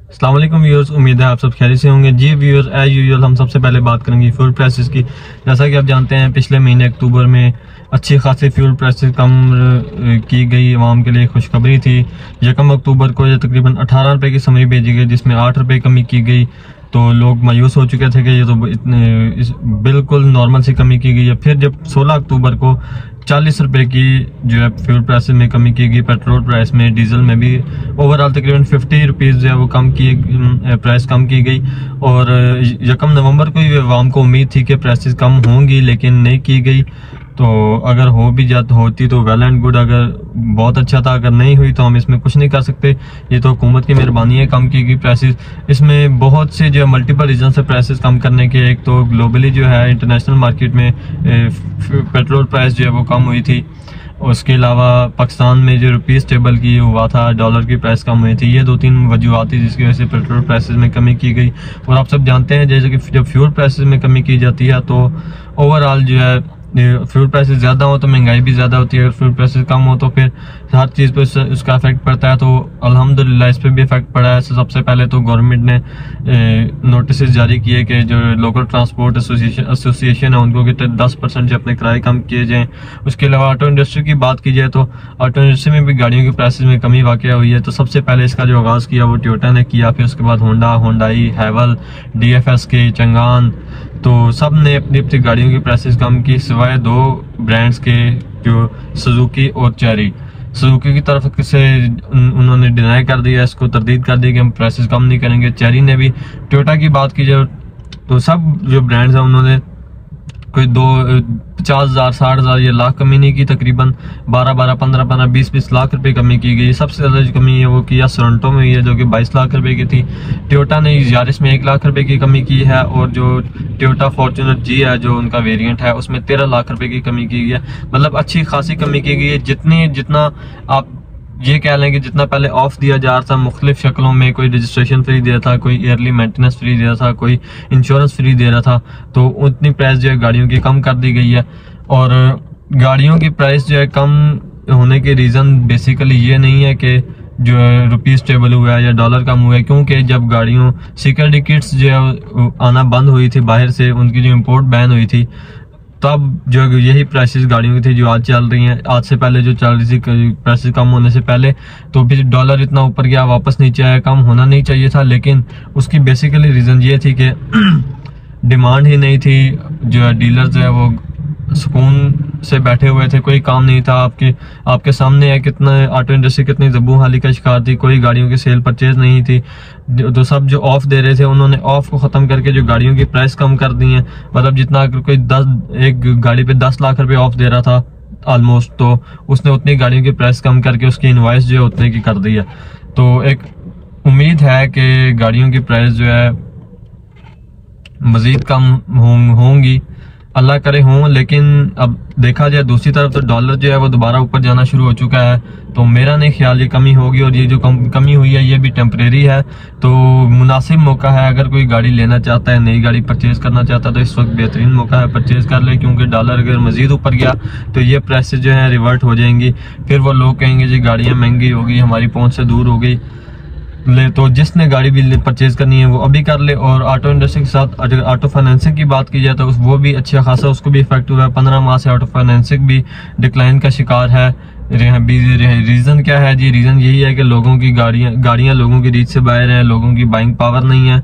अस्सलाम वालेकुम व्यूअर्स, उम्मीद है आप सब खैरियत से होंगे। जी व्यूअर्स, एज यूजुअल हम सबसे पहले बात करेंगे फ्यूल प्राइसेस की। जैसा कि आप जानते हैं पिछले महीने अक्टूबर में अच्छी खासी फ्यूल प्राइसेस कम की गई, आवाम के लिए खुशखबरी थी। 1 अक्टूबर को ये तकरीबन 18 रुपये की समरी भेजी गई, जिसमें 8 रुपये कमी की गई। तो लोग मायूस हो चुके थे कि ये तो बिल्कुल नॉर्मल सी कमी की गई है। फिर जब 16 अक्टूबर को 40 रुपये की जो है फ्यूल प्राइस में कमी की गई, पेट्रोल प्राइस में, डीजल में भी ओवरऑल तकरीबन 50 रुपीज़ जो है वो प्राइस कम की गई। और 1 नवंबर को ही आवाम को उम्मीद थी कि प्राइसेस कम होंगी, लेकिन नहीं की गई। तो अगर हो भी होती तो वेल एंड गुड, अगर बहुत अच्छा था। अगर नहीं हुई तो हम इसमें कुछ नहीं कर सकते, ये तो हुकूमत की मेहरबानी है कम की गई प्राइसेस। इसमें बहुत से जो है मल्टीपल रीजन से प्राइसेस कम करने के, एक तो ग्लोबली जो है इंटरनेशनल मार्केट में पेट्रोल प्राइस जो है वो कम हुई थी। उसके अलावा पाकिस्तान में जो रुपीज़ स्टेबल की हुआ था, डॉलर की प्राइस कम हुई थी। ये 2-3 वजूहत थी जिसकी वजह से पेट्रोल प्राइसेस में कमी की गई। और आप सब जानते हैं जैसे कि जब फ्यूल प्राइसेस में कमी की जाती है तो ओवरऑल जो है फ्यूल प्राइसेस ज़्यादा हो तो महंगाई भी ज़्यादा होती है, अगर फ्यूल प्राइसेस कम हो तो फिर हर चीज़ पे उसका इफेक्ट पड़ता है। तो अल्हम्दुलिल्लाह इस पर भी इफेक्ट पड़ा है। सबसे पहले तो गवर्नमेंट ने नोटिस जारी किए कि जो लोकल ट्रांसपोर्ट एसोसिएशन है उनको कि 10% जो अपने किराए कम किए जाएँ। उसके अलावा ऑटो इंडस्ट्री की बात की जाए तो ऑटो इंडस्ट्री में भी गाड़ियों की प्राइसेस में कमी वाक़या हुई है। तो सबसे पहले इसका जो आगाज़ किया वो टोयोटा ने किया, फिर उसके बाद होंडा, होंडाई, हैवल, DFSK, चंगान, तो सब ने अपनी अपनी गाड़ियों की प्राइसेस कम की, सिवाय 2 ब्रांड्स के, जो सुजुकी और चेरी। सुजुकी की तरफ से उन्होंने डिनाई कर दिया, इसको तरदीद कर दी कि हम प्राइसेस कम नहीं करेंगे। चेरी ने भी। टोयोटा की बात की जाए तो सब जो ब्रांड्स हैं उन्होंने कोई 50,000, 60,000 ये लाख कमी नहीं की, तकरीबन 12-12, 15-15, 20-20 लाख रुपए कमी की गई। सबसे ज़्यादा जो कमी है वो किया सोरेंटो में हुई है, जो कि 22 लाख रुपए की थी। टोयोटा ने यारिस में 1 लाख रुपए की कमी की है, और जो टोयोटा फॉर्च्यूनर जी है जो उनका वेरिएंट है उसमें 13 लाख रुपए की कमी की गई है। मतलब अच्छी खासी कमी की गई है। जितना आप ये कह लें कि जितना पहले ऑफ दिया जा रहा था मुख्तलिफ शक्लों में, कोई रजिस्ट्रेशन फ्री दे रहा था, कोई ईयरली मेंटेनेंस फ्री दे रहा था, कोई इंश्योरेंस फ्री दे रहा था, तो उतनी प्राइस जो है गाड़ियों की कम कर दी गई है। और गाड़ियों की प्राइस जो है कम होने के रीज़न बेसिकली ये नहीं है कि जो है रुपीज़ स्टेबल हुआ है या डॉलर कम हुआ है, क्योंकि जब गाड़ियों सिक्योरिटी किट्स जो है आना बंद हुई थी बाहर से, उनकी जो इम्पोर्ट बैन हुई थी, तब जो यही प्राइसेस गाड़ियों की थी जो आज चल रही हैं। आज से पहले जो चल रही थी प्राइसेस कम होने से पहले, तो भी डॉलर इतना ऊपर गया, वापस नीचे आया, कम होना नहीं चाहिए था। लेकिन उसकी बेसिकली रीज़न ये थी कि डिमांड ही नहीं थी। जो है डीलर जो है वो सुकून से बैठे हुए थे, कोई काम नहीं था। आपके सामने है कितना ऑटो इंडस्ट्री कितनी जब्बू हाली का शिकार थी, कोई गाड़ियों की सेल परचेज नहीं थी। तो सब जो ऑफ दे रहे थे उन्होंने ऑफ को ख़त्म करके जो गाड़ियों की प्राइस कम कर दी है। मतलब जितना अगर कोई एक गाड़ी पे 10 लाख रुपए ऑफ दे रहा था ऑलमोस्ट, तो उसने उतनी गाड़ियों की प्राइस कम करके उसकी इनवॉइस जो है उतने की कर दी है। तो एक उम्मीद है कि गाड़ियों की प्राइस जो है मज़ीद कम होंगी, अल्लाह करे हों। लेकिन अब देखा जाए दूसरी तरफ तो डॉलर जो है वो दोबारा ऊपर जाना शुरू हो चुका है, तो मेरा नहीं ख्याल ये कमी होगी। और ये जो कमी हुई है ये भी टेम्परेरी है। तो मुनासिब मौका है, अगर कोई गाड़ी लेना चाहता है, नई गाड़ी परचेज़ करना चाहता है, तो इस वक्त बेहतरीन मौका है, परचेज़ कर ले। क्योंकि डॉलर अगर मज़ीद ऊपर गया तो ये प्राइसेस जो है रिवर्ट हो जाएंगी। फिर वो लोग कहेंगे जी गाड़ियाँ महंगी हो गई, हमारी पहुँच से दूर हो गई। तो जिसने गाड़ी भी परचेज करनी है वो अभी कर ले। और ऑटो इंडस्ट्री के साथ अगर ऑटो फाइनेंसिंग की बात की जाए तो वो भी अच्छा खासा उसको भी इफेक्ट हुआ है। 15 माह से ऑटो फाइनेंसिंग भी डिक्लाइन का शिकार है। रीज़न क्या है जी? रीज़न यही है कि लोगों की गाड़ियाँ लोगों की रीच से बाहर हैं, लोगों की बाइंग पावर नहीं है।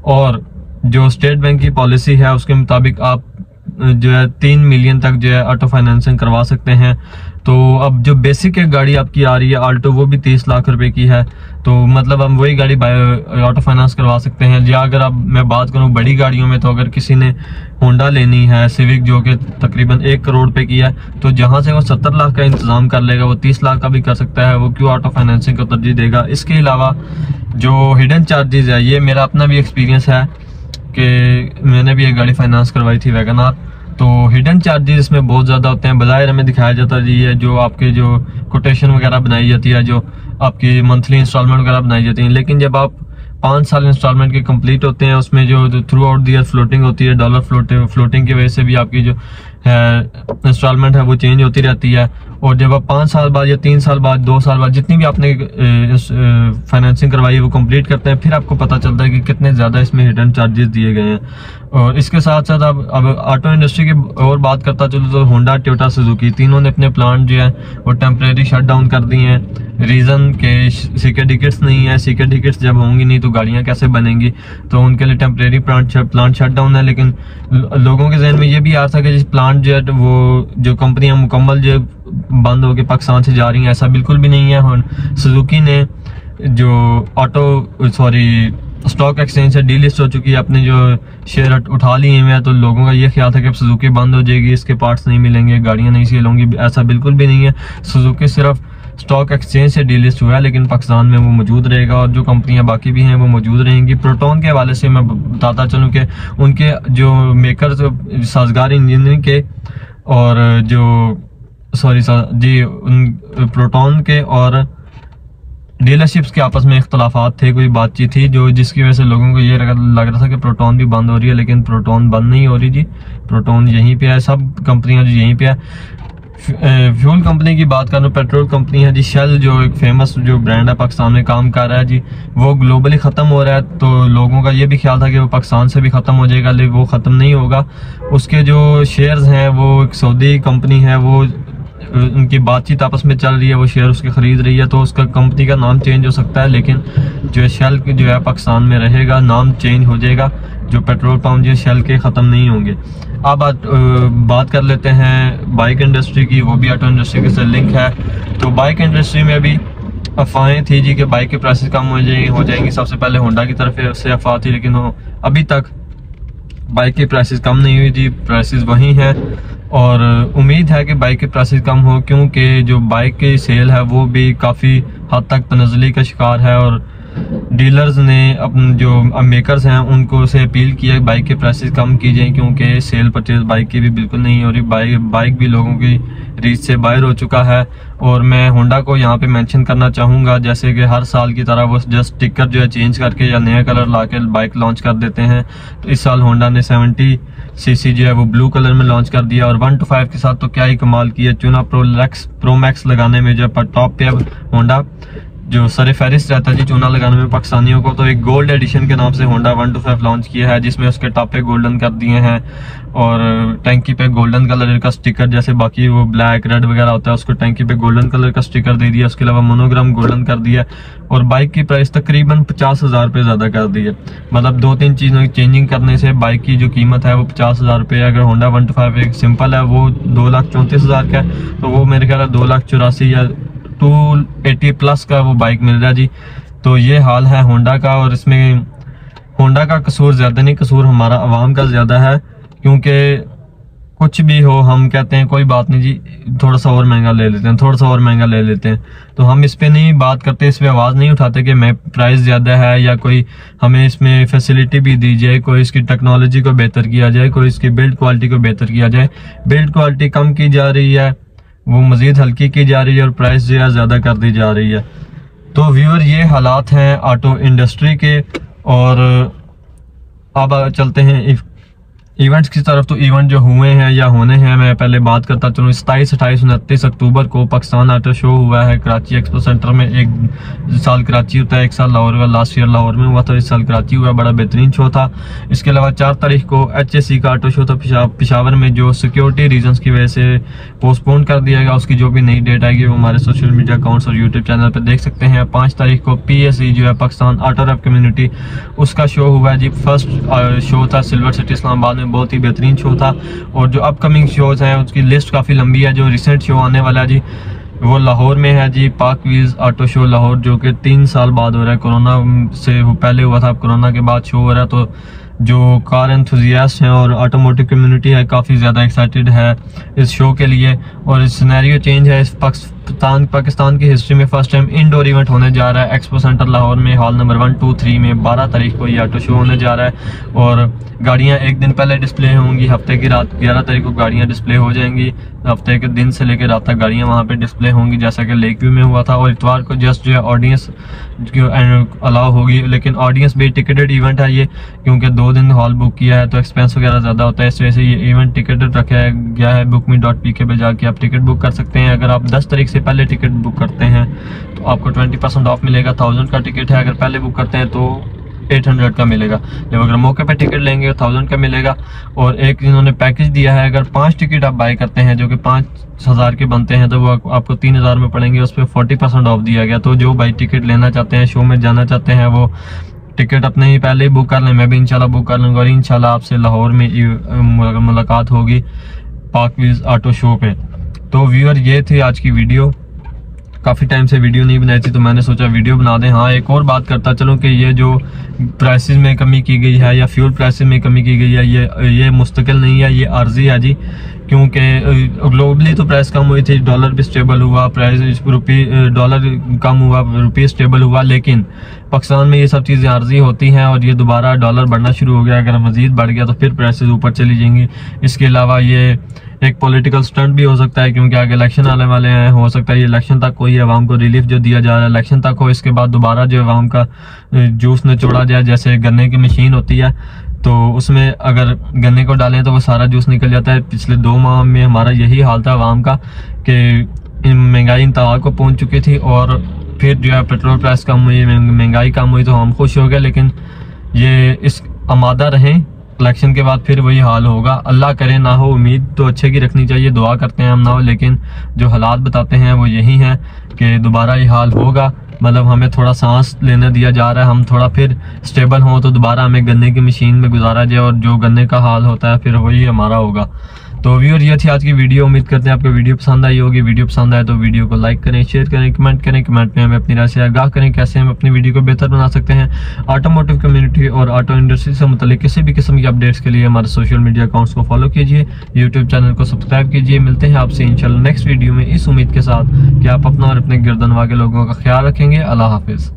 और जो स्टेट बैंक की पॉलिसी है उसके मुताबिक आप जो है 3 मिलियन तक जो है ऑटो फाइनेंसिंग करवा सकते हैं। तो अब जो बेसिक एक गाड़ी आपकी आ रही है आल्टो, वो भी 30 लाख रुपए की है। तो मतलब हम वही गाड़ी ऑटो फाइनेंस करवा सकते हैं। या अगर अब मैं बात करूं बड़ी गाड़ियों में, तो अगर किसी ने होंडा लेनी है सिविक जो कि तकरीबन 1 करोड़ रुपए की है, तो जहां से वो 70 लाख का इंतजाम कर लेगा वो 30 लाख का भी कर सकता है। वो क्यों ऑटो फाइनेंसिंग को तरजीह देगा? इसके अलावा जो हिडन चार्जेस है, ये मेरा अपना भी एक्सपीरियंस है कि मैंने भी एक गाड़ी फाइनेंस करवाई थी वैगनआर। तो हिडन चार्जेस इसमें बहुत ज़्यादा होते हैं। बज़ाहिर हमें दिखाया जाता है ये जो आपके जो कोटेशन वगैरह बनाई जाती है, जो आपकी मंथली इंस्टॉलमेंट वगैरह बनाई जाती है, लेकिन जब आप 5 साल इंस्टॉलमेंट के कंप्लीट होते हैं, उसमें जो through out the year floating होती है, डॉलर फ्लोटिंग की वजह से भी आपकी जो है इंस्टॉलमेंट है वो चेंज होती रहती है। और जब आप 5 साल बाद या 3 साल बाद 2 साल बाद जितनी भी आपने फाइनेंसिंग करवाई है वो कंप्लीट करते हैं, फिर आपको पता चलता है कि कितने ज़्यादा इसमें हिडन चार्जेस दिए गए हैं। और इसके साथ साथ अब ऑटो इंडस्ट्री की और बात करता चलो तो होंडा, टोयोटा, सुजुकी तीनों ने अपने प्लांट जो है वो टेम्परेरी शट डाउन कर दिए हैं। रीज़न के सीके टिकट्स नहीं है, सीके टिकट्स जब होंगी नहीं तो गाड़ियाँ कैसे बनेंगी, तो उनके लिए टेम्परेरी प्लांट शट डाउन है। लेकिन लोगों के जहन में ये भी आ रहा था कि जिस प्लांट जो है वो जो कंपनियाँ मुकम्मल जो बंद होकर पाकिस्तान से जा रही हैं, ऐसा बिल्कुल भी नहीं है। सुजुकी ने जो स्टॉक एक्सचेंज से डीलिस्ट हो चुकी है, अपने जो शेयर उठा लिए हुए हैं, तो लोगों का ये ख्याल था कि अब सुजुकी बंद हो जाएगी, इसके पार्ट्स नहीं मिलेंगे, गाड़ियां नहीं सेल होंगी। ऐसा बिल्कुल भी नहीं है। सुजुकी सिर्फ स्टॉक एक्सचेंज से डीलिस्ट हुआ है, लेकिन पाकिस्तान में वो मौजूद रहेगा और जो कंपनियां बाकी भी हैं वो मौजूद रहेंगी। प्रोटॉन के हवाले से मैं बताता चलूँ कि उनके जो मेकर्स साजगार इंजीनियरिंग के और प्रोटॉन के और डीलरशिप्स के आपस में इख्तलाफात थे, कोई बातचीत थी जिसकी वजह से लोगों को ये लग रहा था कि प्रोटॉन भी बंद हो रही है, लेकिन प्रोटॉन बंद नहीं हो रही जी। प्रोटॉन यहीं पे है, सब कंपनियां जो यहीं पे है। फ्यूल कंपनी की बात करूँ, पेट्रोल कंपनी है जी, शेल जो एक फेमस जो ब्रांड है पाकिस्तान में काम कर रहा है जी, वो ग्लोबली ख़त्म हो रहा है। तो लोगों का ये भी ख्याल था कि वो पाकिस्तान से भी ख़त्म हो जाएगा, लेकिन वो ख़त्म नहीं होगा। उसके जो शेयर्स हैं वो एक सऊदी कंपनी है, वो उनकी बातचीत आपस में चल रही है, वो शेयर उसके खरीद रही है, तो उसका कंपनी का नाम चेंज हो सकता है, लेकिन जो शेल जो है पाकिस्तान में रहेगा, नाम चेंज हो जाएगा। जो पेट्रोल पंप जो शेल के ख़त्म नहीं होंगे। अब बात कर लेते हैं बाइक इंडस्ट्री की, वो भी ऑटो इंडस्ट्री के साथ लिंक है। तो बाइक इंडस्ट्री में भी अफवाहें थी जी कि बाइक के प्राइसेस कम हो जाएंगी। सबसे पहले होंडा की तरफ से अफवाह थी, लेकिन अभी तक बाइक की प्राइसेस कम नहीं हुई जी, प्राइसेस वही हैं और उम्मीद है कि बाइक के प्राइसेस कम हो, क्योंकि जो बाइक की सेल है वो भी काफ़ी हद तक तनज़्ज़ुली का शिकार है और डीलर्स ने अपने जो मेकर्स हैं उनको से अपील की है बाइक के प्राइसेस कम की जाए, क्योंकि सेल परचेज बाइक की भी बिल्कुल नहीं हो रही। बाइक भी लोगों की रीच से बाहर हो चुका है। और मैं होंडा को यहाँ पे मेंशन करना चाहूँगा, जैसे कि हर साल की तरह वो जस्ट स्टिकर जो है चेंज करके या नया कलर ला के बाइक लॉन्च कर देते हैं। तो इस साल होंडा ने 70 सीसी जो है वो ब्लू कलर में लॉन्च कर दिया और 125 के साथ तो क्या ही कमाल किया। चूना प्रो मैक्स लगाने में जो है टॉप पे अब होंडा जो सर फहरिस्त रहता है जी चूना लगाने में पाकिस्तानियों को, तो एक गोल्ड एडिशन के नाम से होंडा 125 लॉन्च किया है, जिसमें उसके टॉप पे गोल्डन कर दिए हैं और टैंकी पे गोल्डन कलर का स्टिकर, जैसे बाकी वो ब्लैक रेड वगैरह होता है उसको टैंकी पे गोल्डन कलर का स्टिकर दे दिया। उसके अलावा मोनोग्राम गोल्डन कर दिया और बाइक की प्राइस तकरीबन 50,000 रुपये ज़्यादा कर दी है। मतलब 2-3 चीज़ों की चेंजिंग करने से बाइक की जो कीमत है वो 50,000 रुपये है। अगर होंडा 125 एक सिंपल है वो 2,34,000 का है, तो वो मेरे ख्याल है 2,84,000 या 280 प्लस का वो बाइक मिल रहा है जी। तो ये हाल है होंडा का और इसमें होंडा का कसूर ज़्यादा नहीं, कसूर हमारा आवाम का ज़्यादा है, क्योंकि कुछ भी हो हम कहते हैं कोई बात नहीं जी, थोड़ा सा और महंगा ले लेते हैं, थोड़ा सा और महंगा ले लेते हैं। तो हम इस पे नहीं बात करते, इस पे आवाज़ नहीं उठाते कि मैं प्राइस ज़्यादा है या कोई हमें इसमें फैसिलिटी भी दी जाए, कोई इसकी टेक्नोलॉजी को बेहतर किया जाए, कोई इसकी बिल्ड क्वालिटी को बेहतर किया जाए। बिल्ड क्वालिटी कम की जा रही है, वो मज़ीद हल्की की जा रही है और प्राइस जो है ज़्यादा कर दी जा रही है। तो व्यूअर ये हालात हैं ऑटो इंडस्ट्री के। और अब चलते हैं इवेंट्स की तरफ। तो इवेंट जो हुए हैं या होने हैं, मैं पहले बात करता चलूँ। 27, 28, 29 अक्टूबर को पाकिस्तान ऑटो शो हुआ है कराची एक्सपो सेंटर में। एक साल कराची होता है, एक साल लाहौर हुआ, लास्ट ईयर लाहौर में हुआ था, इस साल कराची हुआ, बड़ा बेहतरीन शो था। इसके अलावा 4 तारीख को HSC का ऑटो शो था पेशावर में, जो सिक्योरिटी रीजंस की वजह से पोस्टपोन कर दिया गया। उसकी जो भी नई डेट आएगी वो हमारे सोशल मीडिया अकाउंट्स और यूट्यूब चैनल पर देख सकते हैं। 5 तारीख को PSE जो है पाकिस्तान ऑटो रैप कम्युनिटी, उसका शो हुआ है जी। फर्स्ट शो था सिल्वर सिटी इस्लामाबाद में, बहुत ही बेहतरीन शो था। और जो अपकमिंग शोज हैं उसकी लिस्ट काफ़ी लंबी है। जो रिसेंट शो आने वाला है जी वो लाहौर में है जी, पाक व्हील्स ऑटो शो लाहौर, जो कि 3 साल बाद हो रहा है। कोरोना से पहले हुआ था, अब कोरोना के बाद शो हो रहा है। तो जो कार एंथुजियास्ट हैं और ऑटोमोटिव कम्युनिटी है काफ़ी ज़्यादा एक्साइटेड है इस शो के लिए। और सिनेरियो चेंज है, इस पाकिस्तान की हिस्ट्री में फर्स्ट टाइम इंडोर इवेंट होने जा रहा है एक्सपो सेंटर लाहौर में, हॉल नंबर 1, 2, 3 में 12 तारीख को ये ऑटो शो होने जा रहा है। और गाड़ियां एक दिन पहले डिस्प्ले होंगी, हफ्ते की रात 11 तारीख को गाड़ियां डिस्प्ले हो जाएंगी, हफ्ते के दिन से लेकर रात तक गाड़ियां वहां पे डिस्प्ले होंगी जैसा कि लेक व्यू में हुआ था। और इतवार को जस्ट जो है ऑडियंस अलाउ होगी, लेकिन ऑडियंस भी टिकटेड इवेंट है ये, क्योंकि 2 दिन हॉल बुक किया है तो एक्सपेंस वगैरह ज़्यादा होता है, इस वजह से ये इवेंट टिकटेड रखा गया है। bookme.pk पे जाके आप टिकट बुक कर सकते हैं। अगर आप 10 तारीख से पहले टिकट बुक करते हैं तो आपको 20% ऑफ मिलेगा। 1000 का टिकट है, अगर पहले बुक करते हैं तो 800 का मिलेगा, जब अगर मौके पे टिकट लेंगे तो 1000 का मिलेगा। और एक इन्होंने पैकेज दिया है, अगर 5 टिकट आप बाय करते हैं जो कि 5000 के बनते हैं तो वो आपको 3000 में पड़ेंगे, उस पर 40% ऑफ दिया गया। तो जो भाई टिकट लेना चाहते हैं, शो में जाना चाहते हैं, वो टिकट अपने ही पहले ही बुक कर लें। मैं भी इंशाल्लाह बुक कर लूँगा और इंशाल्लाह आपसे लाहौर में मुलाकात होगी पाकवीज ऑटो शो पे। तो व्यूअर ये थी आज की वीडियो, काफ़ी टाइम से वीडियो नहीं बनाई थी तो मैंने सोचा वीडियो बना दें। हाँ, एक और बात करता चलूँ कि ये जो प्राइसेस में कमी की गई है या फ्यूल प्राइसेस में कमी की गई है, ये मुस्तकिल नहीं है, ये आर्जी है जी। क्योंकि ग्लोबली तो प्राइस कम हुई थी, डॉलर भी स्टेबल हुआ, प्राइस डॉलर कम हुआ, रुपये स्टेबल हुआ, लेकिन पाकिस्तान में ये सब चीज़ें आर्जी होती हैं और ये दोबारा डॉलर बढ़ना शुरू हो गया। अगर मज़ीद बढ़ गया तो फिर प्राइसेस ऊपर चली जाएंगी। इसके अलावा ये एक पॉलिटिकल स्टंट भी हो सकता है, क्योंकि आगे इलेक्शन आने वाले हैं, हो सकता है ये इलेक्शन तक कोई आवाम को रिलीफ जो दिया जा रहा है इलेक्शन तक हो, इसके बाद दोबारा जो आवाम का जूस निचोड़ा जाए। जैसे गन्ने की मशीन होती है तो उसमें अगर गन्ने को डालें तो वो सारा जूस निकल जाता है। पिछले 2 माह में हमारा यही हाल था आवाम का कि महंगाई इंतहा को पहुंच चुकी थी और फिर जो है पेट्रोल प्राइस कम हुई, महंगाई कम हुई तो हम खुश हो गए। लेकिन ये इस आमादा रहें, इलेक्शन के बाद फिर वही हाल होगा। अल्लाह करे ना हो, उम्मीद तो अच्छे की रखनी चाहिए, दुआ करते हैं हम ना हो, लेकिन जो हालात बताते हैं वो यही हैं कि दोबारा ये हाल होगा। मतलब हमें थोड़ा सांस लेने दिया जा रहा है, हम थोड़ा फिर स्टेबल हों तो दोबारा हमें गन्ने की मशीन में गुजारा जाए और जो गन्ने का हाल होता है फिर वही हमारा होगा। तो व्यूअर ये थी आज की वीडियो, उम्मीद करते हैं आपको वीडियो पसंद आई होगी। वीडियो पसंद आए तो वीडियो को लाइक करें, शेयर करें, कमेंट करें। कमेंट में हमें अपनी राय से आगाह करें कैसे हम अपनी वीडियो को बेहतर बना सकते हैं। ऑटोमोटिव कम्युनिटी और ऑटो इंडस्ट्री से मुताल्लिक किसी भी किस्म की अपडेट्स के लिए हमारे सोशल मीडिया अकाउंट्स को फॉलो कीजिए, यूट्यूब चैनल को सब्सक्राइब कीजिए। मिलते हैं आपसे इंशाल्लाह नेक्स्ट वीडियो में, इस उम्मीद के साथ कि आप अपना और अपने गिरदनवा के लोगों का ख्याल रखेंगे। अल्लाह हाफिज़।